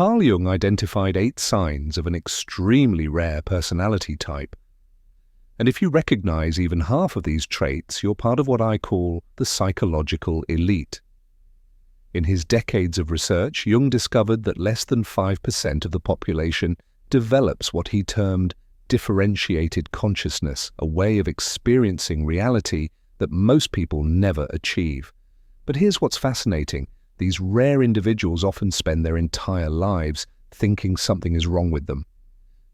Carl Jung identified 8 signs of an extremely rare personality type. And if you recognize even half of these traits, you're part of what I call the psychological elite. In his decades of research, Jung discovered that less than 5% of the population develops what he termed differentiated consciousness, a way of experiencing reality that most people never achieve. But here's what's fascinating. These rare individuals often spend their entire lives thinking something is wrong with them.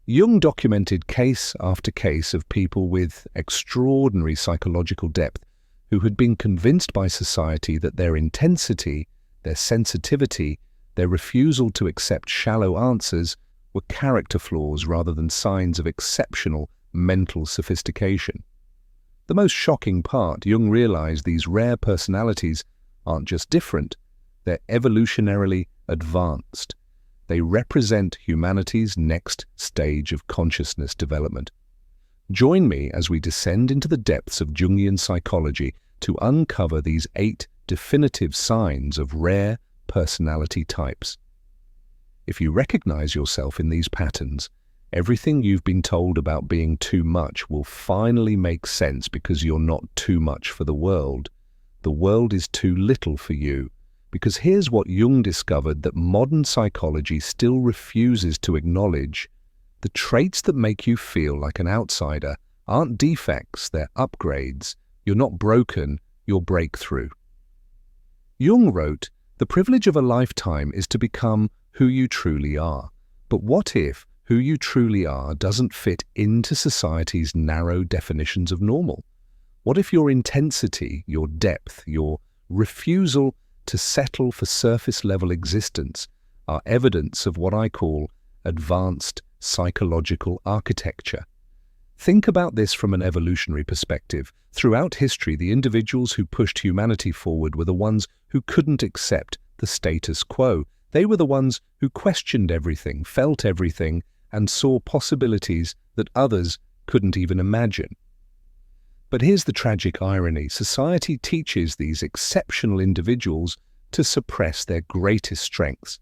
Jung documented case after case of people with extraordinary psychological depth who had been convinced by society that their intensity, their sensitivity, their refusal to accept shallow answers were character flaws rather than signs of exceptional mental sophistication. The most shocking part, Jung realized these rare personalities aren't just different, they're evolutionarily advanced. They represent humanity's next stage of consciousness development. Join me as we descend into the depths of Jungian psychology to uncover these 8 definitive signs of rare personality types. If you recognize yourself in these patterns, everything you've been told about being too much will finally make sense because you're not too much for the world. The world is too little for you. Because here's what Jung discovered that modern psychology still refuses to acknowledge. The traits that make you feel like an outsider aren't defects, they're upgrades. You're not broken, you're breakthrough. Jung wrote, "The privilege of a lifetime is to become who you truly are. But what if who you truly are doesn't fit into society's narrow definitions of normal? What if your intensity, your depth, your refusal to settle for surface-level existence are evidence of what I call advanced psychological architecture?" Think about this from an evolutionary perspective. Throughout history, the individuals who pushed humanity forward were the ones who couldn't accept the status quo. They were the ones who questioned everything, felt everything, and saw possibilities that others couldn't even imagine. But here's the tragic irony. Society teaches these exceptional individuals to suppress their greatest strengths.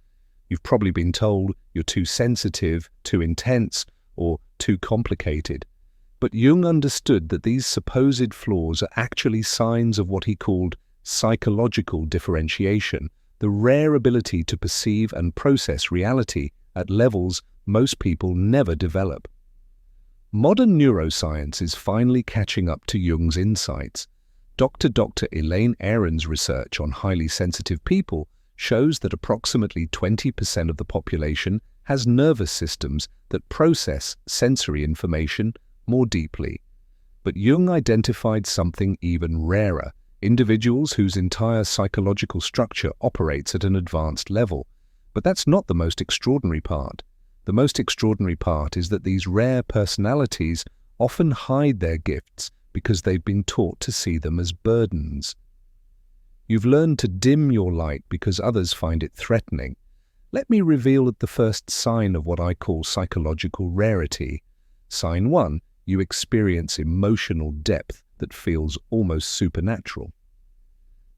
You've probably been told you're too sensitive, too intense, or too complicated. But Jung understood that these supposed flaws are actually signs of what he called psychological differentiation, the rare ability to perceive and process reality at levels most people never develop. Modern neuroscience is finally catching up to Jung's insights. Dr. Elaine Aron's research on highly sensitive people shows that approximately 20% of the population has nervous systems that process sensory information more deeply. But Jung identified something even rarer, individuals whose entire psychological structure operates at an advanced level. But that's not the most extraordinary part. The most extraordinary part is that these rare personalities often hide their gifts because they've been taught to see them as burdens. You've learned to dim your light because others find it threatening. Let me reveal the first sign of what I call psychological rarity. Sign 1, you experience emotional depth that feels almost supernatural.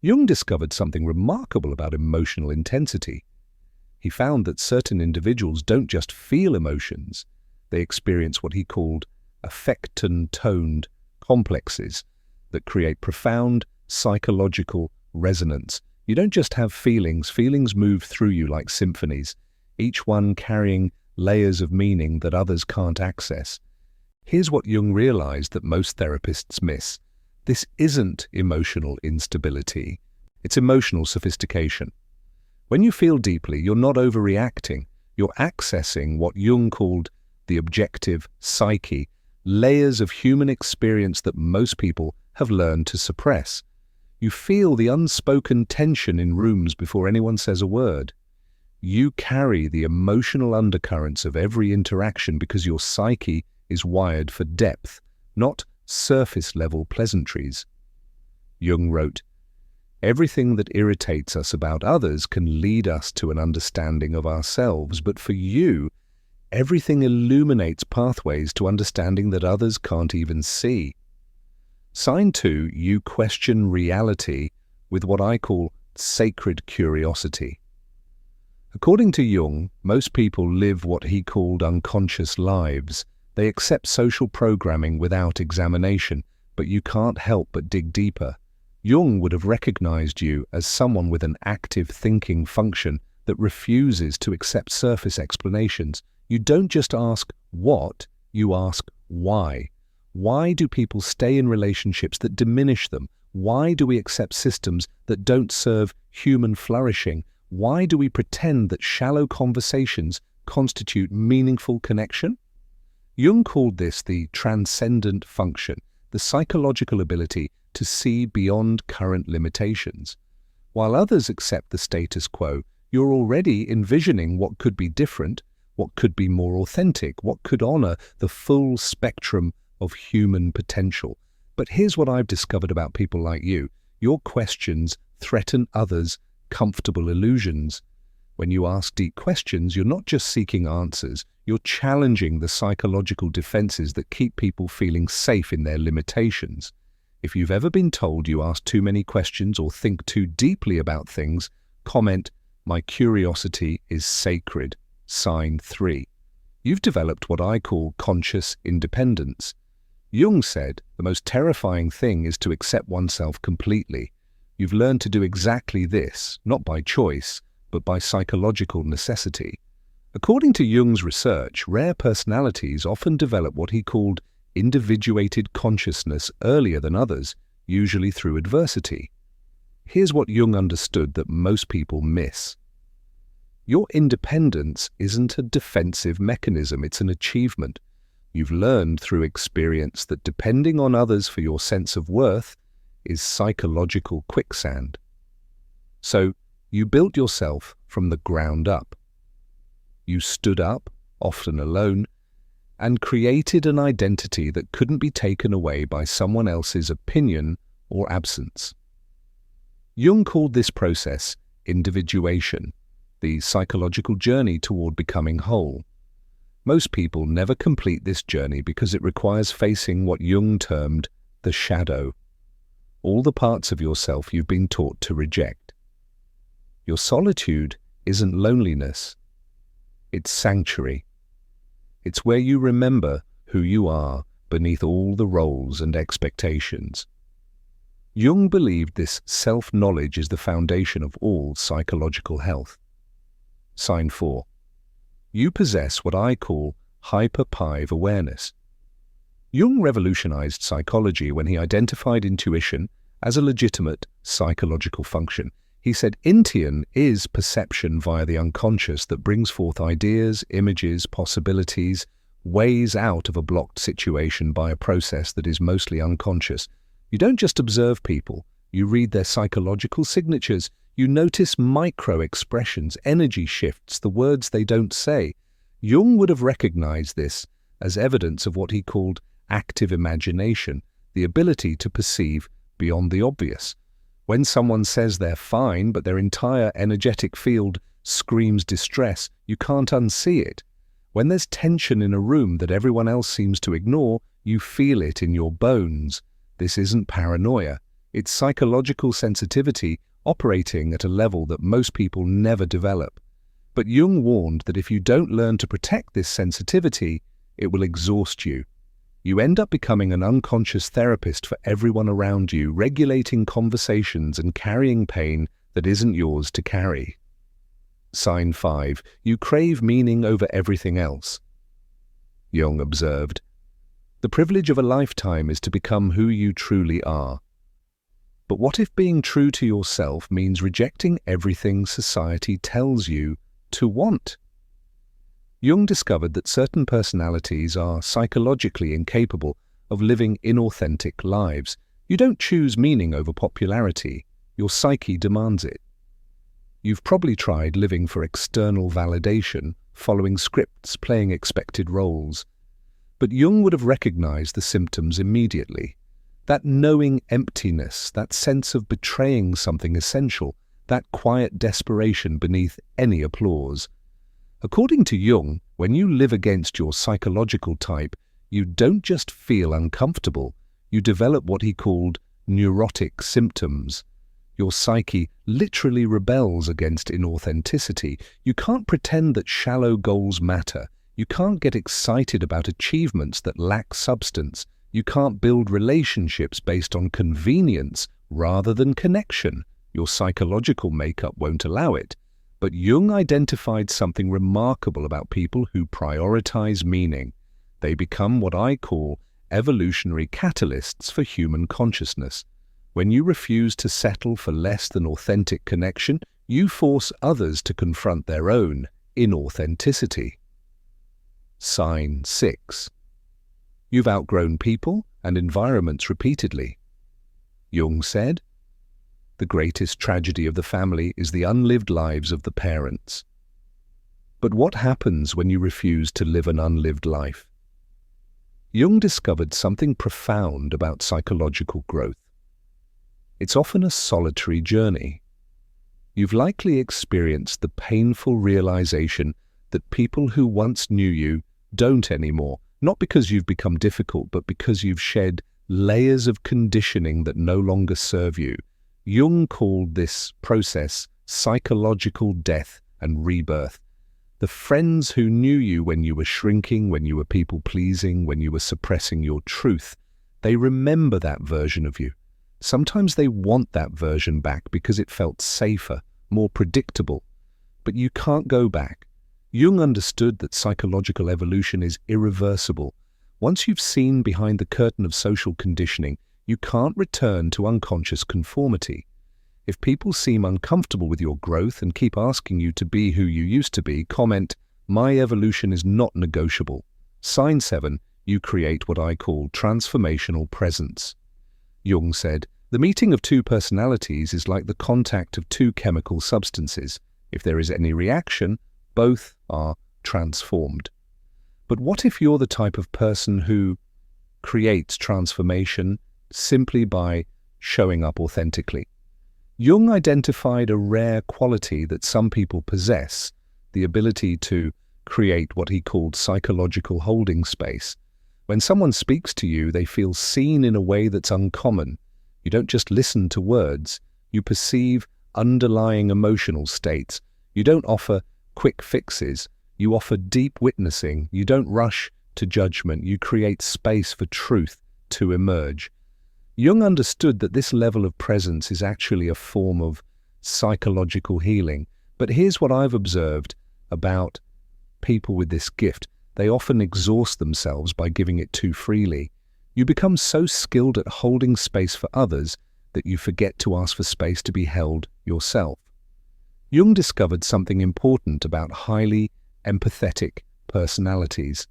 Jung discovered something remarkable about emotional intensity. He found that certain individuals don't just feel emotions, they experience what he called affecton-toned complexes that create profound psychological resonance. You don't just have feelings, feelings move through you like symphonies, each one carrying layers of meaning that others can't access. Here's what Jung realized that most therapists miss. This isn't emotional instability, it's emotional sophistication. When you feel deeply, you're not overreacting. You're accessing what Jung called the objective psyche, layers of human experience that most people have learned to suppress. You feel the unspoken tension in rooms before anyone says a word. You carry the emotional undercurrents of every interaction because your psyche is wired for depth, not surface-level pleasantries. Jung wrote, "Everything that irritates us about others can lead us to an understanding of ourselves, but for you, everything illuminates pathways to understanding that others can't even see." Sign 2, you question reality with what I call sacred curiosity. According to Jung, most people live what he called unconscious lives. They accept social programming without examination, but you can't help but dig deeper. Jung would have recognized you as someone with an active thinking function that refuses to accept surface explanations. You don't just ask what, you ask why. Why do people stay in relationships that diminish them? Why do we accept systems that don't serve human flourishing? Why do we pretend that shallow conversations constitute meaningful connection? Jung called this the transcendent function, the psychological ability to see beyond current limitations. While others accept the status quo, you're already envisioning what could be different, what could be more authentic, what could honor the full spectrum of human potential. But here's what I've discovered about people like you. Your questions threaten others' comfortable illusions. When you ask deep questions, you're not just seeking answers, you're challenging the psychological defenses that keep people feeling safe in their limitations. If you've ever been told you ask too many questions or think too deeply about things, comment, "My curiosity is sacred." Sign 3. You've developed what I call conscious independence. Jung said the most terrifying thing is to accept oneself completely. You've learned to do exactly this, not by choice, but by psychological necessity. According to Jung's research, rare personalities often develop what he called individuated consciousness earlier than others, usually through adversity. Here's what Jung understood that most people miss. Your independence isn't a defensive mechanism, it's an achievement. You've learned through experience that depending on others for your sense of worth is psychological quicksand. So, you built yourself from the ground up. You stood up, often alone, and created an identity that couldn't be taken away by someone else's opinion or absence. Jung called this process individuation, the psychological journey toward becoming whole. Most people never complete this journey because it requires facing what Jung termed the shadow, all the parts of yourself you've been taught to reject. Your solitude isn't loneliness, it's sanctuary. It's where you remember who you are beneath all the roles and expectations. Jung believed this self-knowledge is the foundation of all psychological health. Sign 4. You possess what I call hyper-pive awareness. Jung revolutionized psychology when he identified intuition as a legitimate psychological function. He said intuition is perception via the unconscious that brings forth ideas, images, possibilities, ways out of a blocked situation by a process that is mostly unconscious. You don't just observe people, you read their psychological signatures, you notice micro-expressions, energy shifts, the words they don't say. Jung would have recognized this as evidence of what he called active imagination, the ability to perceive beyond the obvious. When someone says they're fine, but their entire energetic field screams distress, you can't unsee it. When there's tension in a room that everyone else seems to ignore, you feel it in your bones. This isn't paranoia. It's psychological sensitivity operating at a level that most people never develop. But Jung warned that if you don't learn to protect this sensitivity, it will exhaust you. You end up becoming an unconscious therapist for everyone around you, regulating conversations and carrying pain that isn't yours to carry. Sign 5. You crave meaning over everything else. Jung observed, the privilege of a lifetime is to become who you truly are. But what if being true to yourself means rejecting everything society tells you to want? Jung discovered that certain personalities are psychologically incapable of living inauthentic lives. You don't choose meaning over popularity. Your psyche demands it. You've probably tried living for external validation, following scripts, playing expected roles. But Jung would have recognized the symptoms immediately. That knowing emptiness, that sense of betraying something essential, that quiet desperation beneath any applause. According to Jung, when you live against your psychological type, you don't just feel uncomfortable, you develop what he called neurotic symptoms. Your psyche literally rebels against inauthenticity. You can't pretend that shallow goals matter. You can't get excited about achievements that lack substance. You can't build relationships based on convenience rather than connection. Your psychological makeup won't allow it. But Jung identified something remarkable about people who prioritize meaning. They become what I call evolutionary catalysts for human consciousness. When you refuse to settle for less than authentic connection, you force others to confront their own inauthenticity. Sign 6. You've outgrown people and environments repeatedly. Jung said, "The greatest tragedy of the family is the unlived lives of the parents." But what happens when you refuse to live an unlived life? Jung discovered something profound about psychological growth. It's often a solitary journey. You've likely experienced the painful realization that people who once knew you don't anymore, not because you've become difficult, but because you've shed layers of conditioning that no longer serve you. Jung called this process psychological death and rebirth. The friends who knew you when you were shrinking, when you were people-pleasing, when you were suppressing your truth, they remember that version of you. Sometimes they want that version back because it felt safer, more predictable. But you can't go back. Jung understood that psychological evolution is irreversible. Once you've seen behind the curtain of social conditioning, you can't return to unconscious conformity. If people seem uncomfortable with your growth and keep asking you to be who you used to be, comment, "My evolution is not negotiable." Sign 7, you create what I call transformational presence. Jung said, "The meeting of two personalities is like the contact of two chemical substances. If there is any reaction, both are transformed." But what if you're the type of person who creates transformation simply by showing up authentically? Jung identified a rare quality that some people possess, the ability to create what he called psychological holding space. When someone speaks to you, they feel seen in a way that's uncommon. You don't just listen to words, you perceive underlying emotional states. You don't offer quick fixes, you offer deep witnessing. You don't rush to judgment, you create space for truth to emerge. Jung understood that this level of presence is actually a form of psychological healing. But here's what I've observed about people with this gift. They often exhaust themselves by giving it too freely. You become so skilled at holding space for others that you forget to ask for space to be held yourself. Jung discovered something important about highly empathetic personalities.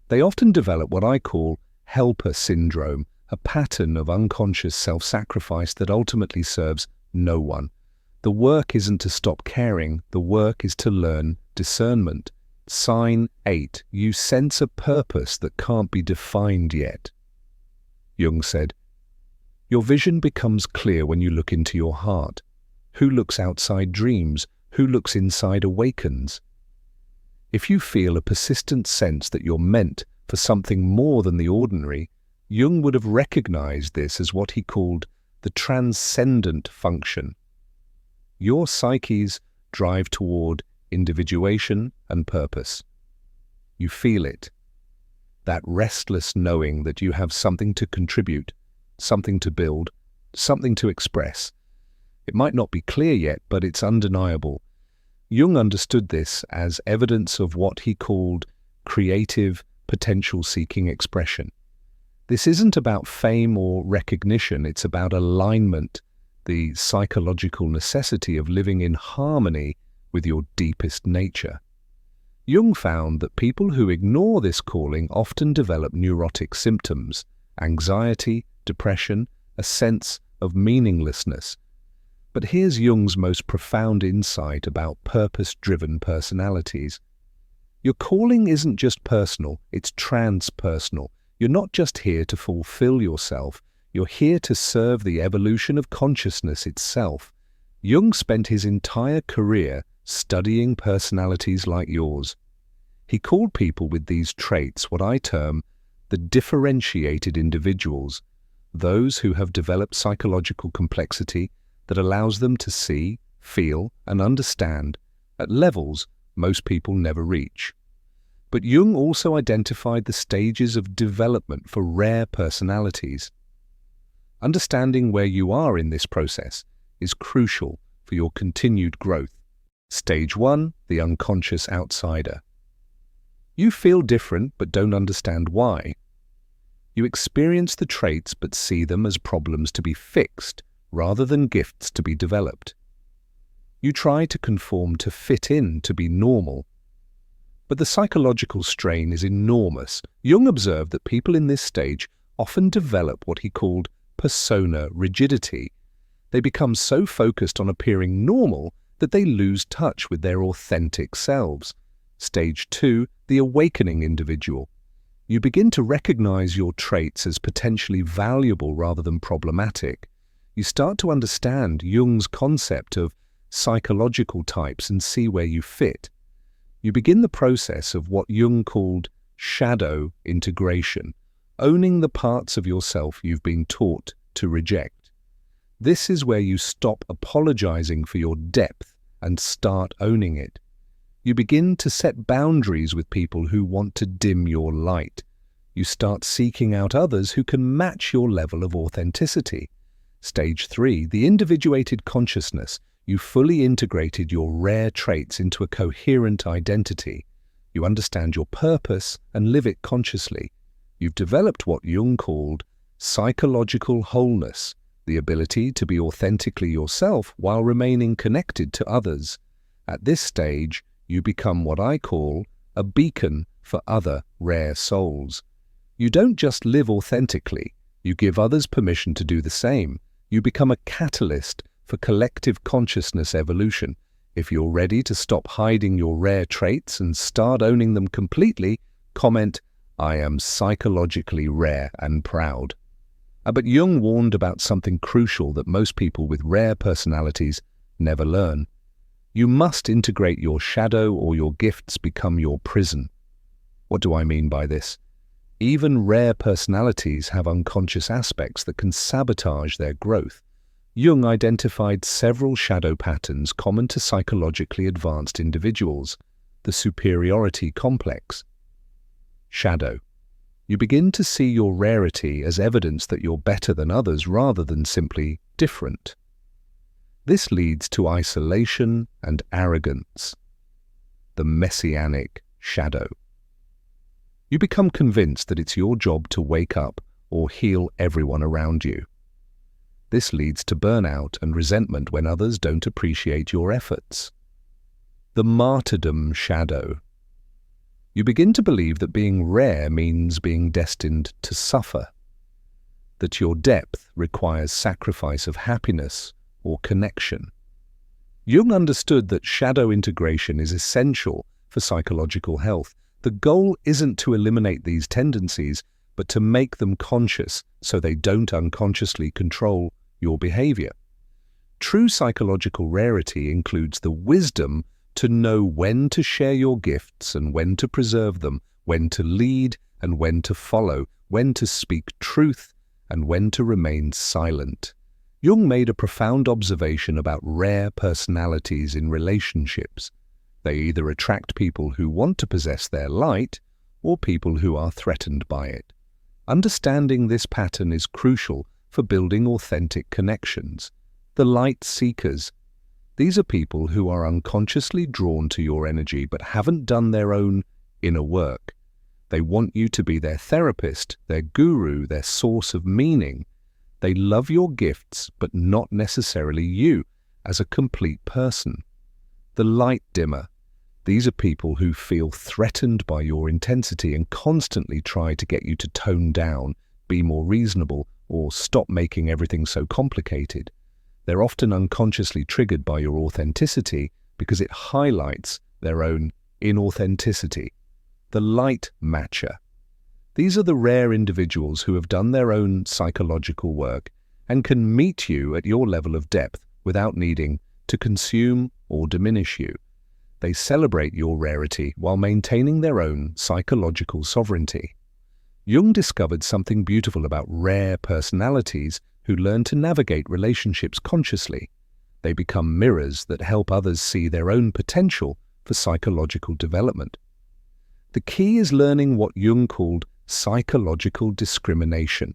They often develop what I call helper syndrome, a pattern of unconscious self-sacrifice that ultimately serves no one. The work isn't to stop caring, the work is to learn discernment. Sign 8, you sense a purpose that can't be defined yet. Jung said, "Your vision becomes clear when you look into your heart. Who looks outside dreams? Who looks inside awakens?" If you feel a persistent sense that you're meant for something more than the ordinary, Jung would have recognized this as what he called the transcendent function. Your psyche's drive toward individuation and purpose. You feel it, that restless knowing that you have something to contribute, something to build, something to express. It might not be clear yet, but it's undeniable. Jung understood this as evidence of what he called creative potential-seeking expression. This isn't about fame or recognition, it's about alignment, the psychological necessity of living in harmony with your deepest nature. Jung found that people who ignore this calling often develop neurotic symptoms, anxiety, depression, a sense of meaninglessness. But here's Jung's most profound insight about purpose-driven personalities. Your calling isn't just personal, it's transpersonal. You're not just here to fulfill yourself, you're here to serve the evolution of consciousness itself. Jung spent his entire career studying personalities like yours. He called people with these traits what I term the differentiated individuals, those who have developed psychological complexity, that allows them to see, feel, and understand at levels most people never reach. But Jung also identified the stages of development for rare personalities. Understanding where you are in this process is crucial for your continued growth. Stage 1, the unconscious outsider. You feel different but don't understand why. You experience the traits but see them as problems to be fixed rather than gifts to be developed. You try to conform to fit in, to be normal. But the psychological strain is enormous. Jung observed that people in this stage often develop what he called persona rigidity. They become so focused on appearing normal that they lose touch with their authentic selves. Stage 2, the awakening individual. You begin to recognize your traits as potentially valuable rather than problematic. You start to understand Jung's concept of psychological types and see where you fit. You begin the process of what Jung called shadow integration, owning the parts of yourself you've been taught to reject. This is where you stop apologizing for your depth and start owning it. You begin to set boundaries with people who want to dim your light. You start seeking out others who can match your level of authenticity. Stage 3, the individuated consciousness. You fully integrated your rare traits into a coherent identity. You understand your purpose and live it consciously. You've developed what Jung called psychological wholeness, the ability to be authentically yourself while remaining connected to others. At this stage, you become what I call a beacon for other rare souls. You don't just live authentically, you give others permission to do the same. You become a catalyst for collective consciousness evolution. If you're ready to stop hiding your rare traits and start owning them completely, comment, "I am psychologically rare and proud." But Jung warned about something crucial that most people with rare personalities never learn. You must integrate your shadow or your gifts become your prison. What do I mean by this? Even rare personalities have unconscious aspects that can sabotage their growth. Jung identified several shadow patterns common to psychologically advanced individuals. The superiority complex. Shadow. You begin to see your rarity as evidence that you're better than others rather than simply different. This leads to isolation and arrogance. The messianic shadow. You become convinced that it's your job to wake up or heal everyone around you. This leads to burnout and resentment when others don't appreciate your efforts. The martyrdom shadow. You begin to believe that being rare means being destined to suffer, that your depth requires sacrifice of happiness or connection. Jung understood that shadow integration is essential for psychological health. The goal isn't to eliminate these tendencies, but to make them conscious so they don't unconsciously control your behavior. True psychological rarity includes the wisdom to know when to share your gifts and when to preserve them, when to lead and when to follow, when to speak truth and when to remain silent. Jung made a profound observation about rare personalities in relationships. They either attract people who want to possess their light or people who are threatened by it. Understanding this pattern is crucial for building authentic connections. The light seekers. These are people who are unconsciously drawn to your energy but haven't done their own inner work. They want you to be their therapist, their guru, their source of meaning. They love your gifts but not necessarily you as a complete person. The light dimmer. These are people who feel threatened by your intensity and constantly try to get you to tone down, be more reasonable, or stop making everything so complicated. They're often unconsciously triggered by your authenticity because it highlights their own inauthenticity. The light matcher. These are the rare individuals who have done their own psychological work and can meet you at your level of depth without needing to consume or diminish you. They celebrate your rarity while maintaining their own psychological sovereignty. Jung discovered something beautiful about rare personalities who learn to navigate relationships consciously. They become mirrors that help others see their own potential for psychological development. The key is learning what Jung called psychological discrimination,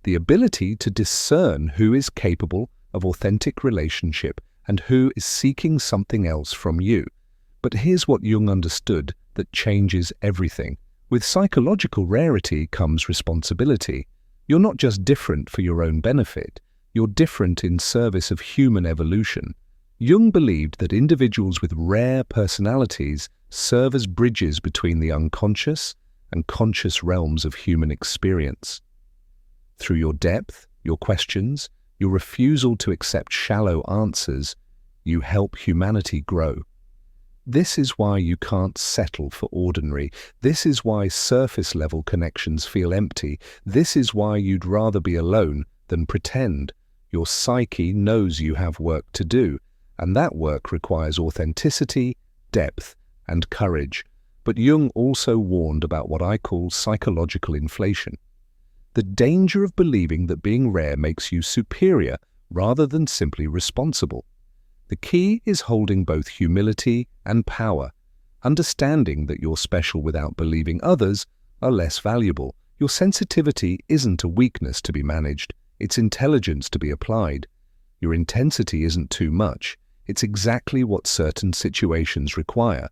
the ability to discern who is capable of authentic relationship and who is seeking something else from you. But here's what Jung understood that changes everything. With psychological rarity comes responsibility. You're not just different for your own benefit, you're different in service of human evolution. Jung believed that individuals with rare personalities serve as bridges between the unconscious and conscious realms of human experience. Through your depth, your questions, your refusal to accept shallow answers, you help humanity grow. This is why you can't settle for ordinary. This is why surface-level connections feel empty. This is why you'd rather be alone than pretend. Your psyche knows you have work to do, and that work requires authenticity, depth, and courage. But Jung also warned about what I call psychological inflation. The danger of believing that being rare makes you superior rather than simply responsible. The key is holding both humility and power, understanding that you're special without believing others are less valuable. Your sensitivity isn't a weakness to be managed, it's intelligence to be applied. Your intensity isn't too much, it's exactly what certain situations require.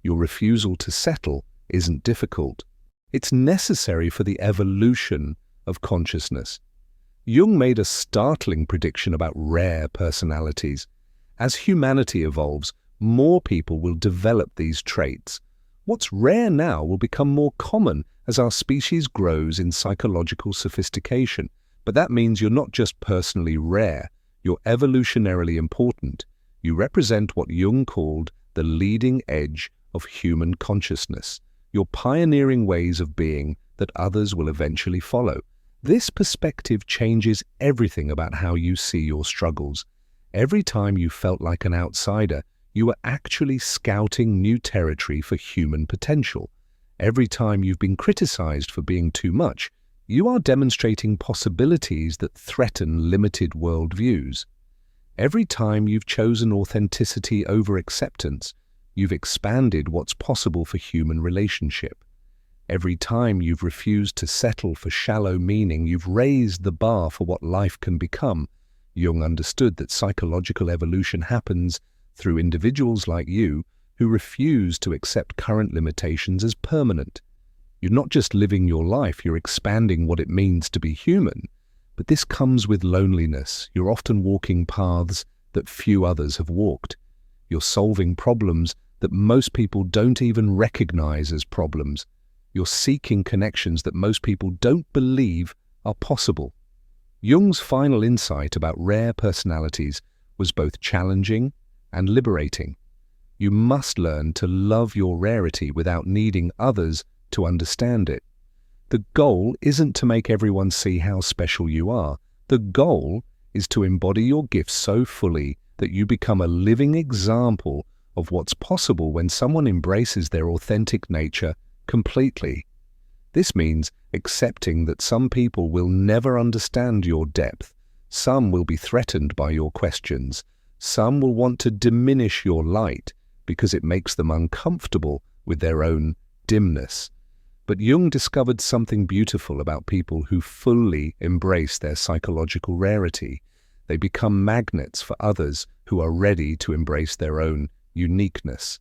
Your refusal to settle isn't difficult. It's necessary for the evolution of consciousness. Jung made a startling prediction about rare personalities. As humanity evolves, more people will develop these traits. What's rare now will become more common as our species grows in psychological sophistication. But that means you're not just personally rare, you're evolutionarily important. You represent what Jung called the leading edge of human consciousness. You're pioneering ways of being that others will eventually follow. This perspective changes everything about how you see your struggles. Every time you felt like an outsider, you were actually scouting new territory for human potential. Every time you've been criticized for being too much, you are demonstrating possibilities that threaten limited worldviews. Every time you've chosen authenticity over acceptance, you've expanded what's possible for human relationship. Every time you've refused to settle for shallow meaning, you've raised the bar for what life can become. Jung understood that psychological evolution happens through individuals like you who refuse to accept current limitations as permanent. You're not just living your life, you're expanding what it means to be human. But this comes with loneliness. You're often walking paths that few others have walked. You're solving problems that most people don't even recognize as problems. You're seeking connections that most people don't believe are possible. Jung's final insight about rare personalities was both challenging and liberating. You must learn to love your rarity without needing others to understand it. The goal isn't to make everyone see how special you are. The goal is to embody your gifts so fully that you become a living example of what's possible when someone embraces their authentic nature completely. This means accepting that some people will never understand your depth, some will be threatened by your questions, some will want to diminish your light because it makes them uncomfortable with their own dimness. But Jung discovered something beautiful about people who fully embrace their psychological rarity. They become magnets for others who are ready to embrace their own uniqueness.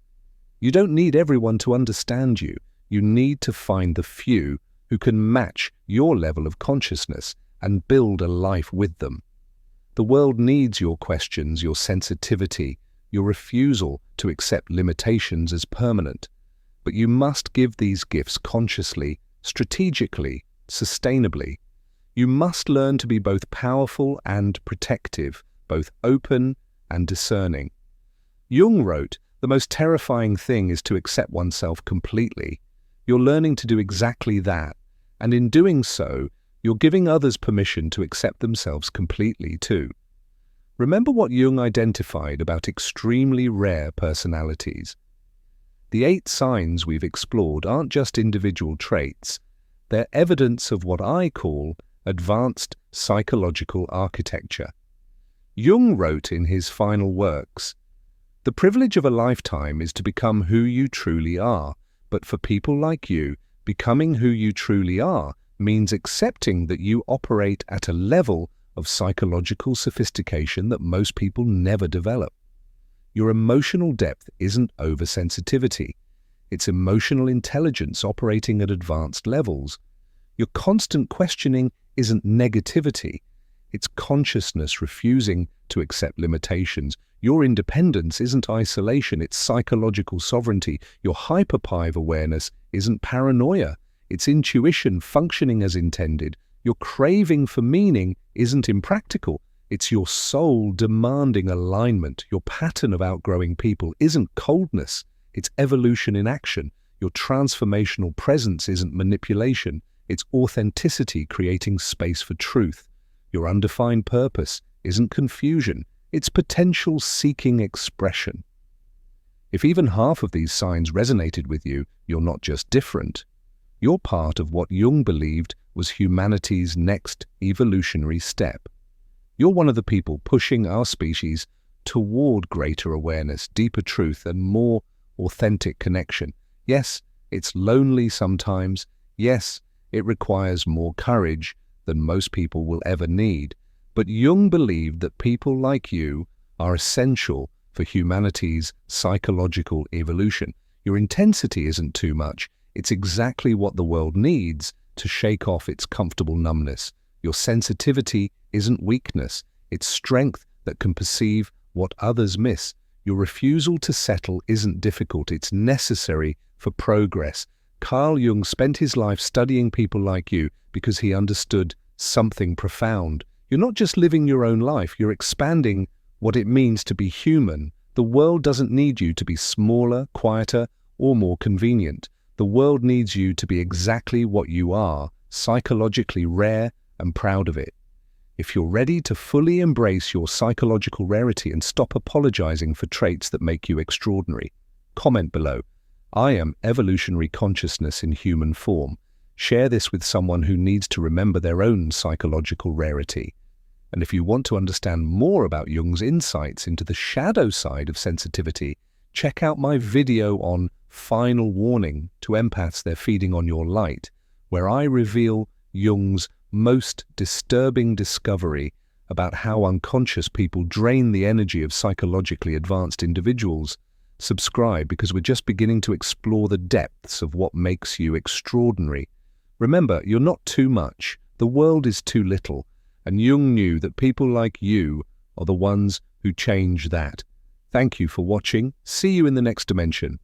You don't need everyone to understand you. You need to find the few who can match your level of consciousness and build a life with them. The world needs your questions, your sensitivity, your refusal to accept limitations as permanent. But you must give these gifts consciously, strategically, sustainably. You must learn to be both powerful and protective, both open and discerning. Jung wrote, "The most terrifying thing is to accept oneself completely." You're learning to do exactly that, and in doing so, you're giving others permission to accept themselves completely too. Remember what Jung identified about extremely rare personalities. The 8 signs we've explored aren't just individual traits, they're evidence of what I call advanced psychological architecture. Jung wrote in his final works, "The privilege of a lifetime is to become who you truly are, but for people like you, becoming who you truly are means accepting that you operate at a level of psychological sophistication that most people never develop. Your emotional depth isn't oversensitivity. It's emotional intelligence operating at advanced levels. Your constant questioning isn't negativity. It's consciousness refusing to accept limitations. Your independence isn't isolation, it's psychological sovereignty. Your hyperpive awareness isn't paranoia. It's intuition functioning as intended. Your craving for meaning isn't impractical. It's your soul demanding alignment. Your pattern of outgrowing people isn't coldness. It's evolution in action. Your transformational presence isn't manipulation. It's authenticity creating space for truth. Your undefined purpose isn't confusion. It's potential seeking expression. If even half of these signs resonated with you, you're not just different. You're part of what Jung believed was humanity's next evolutionary step. You're one of the people pushing our species toward greater awareness, deeper truth, and more authentic connection. Yes, it's lonely sometimes. Yes, it requires more courage than most people will ever need. But Jung believed that people like you are essential for humanity's psychological evolution. Your intensity isn't too much. It's exactly what the world needs to shake off its comfortable numbness. Your sensitivity isn't weakness. It's strength that can perceive what others miss. Your refusal to settle isn't difficult. It's necessary for progress. Carl Jung spent his life studying people like you because he understood something profound. You're not just living your own life, you're expanding what it means to be human. The world doesn't need you to be smaller, quieter, or more convenient. The world needs you to be exactly what you are, psychologically rare and proud of it. If you're ready to fully embrace your psychological rarity and stop apologizing for traits that make you extraordinary, comment below. I am evolutionary consciousness in human form. Share this with someone who needs to remember their own psychological rarity. And if you want to understand more about Jung's insights into the shadow side of sensitivity, check out my video on Final Warning to Empaths They're Feeding on Your Light, where I reveal Jung's most disturbing discovery about how unconscious people drain the energy of psychologically advanced individuals. Subscribe because we're just beginning to explore the depths of what makes you extraordinary. Remember, you're not too much. The world is too little. And Jung knew that people like you are the ones who change that. Thank you for watching. See you in the next dimension.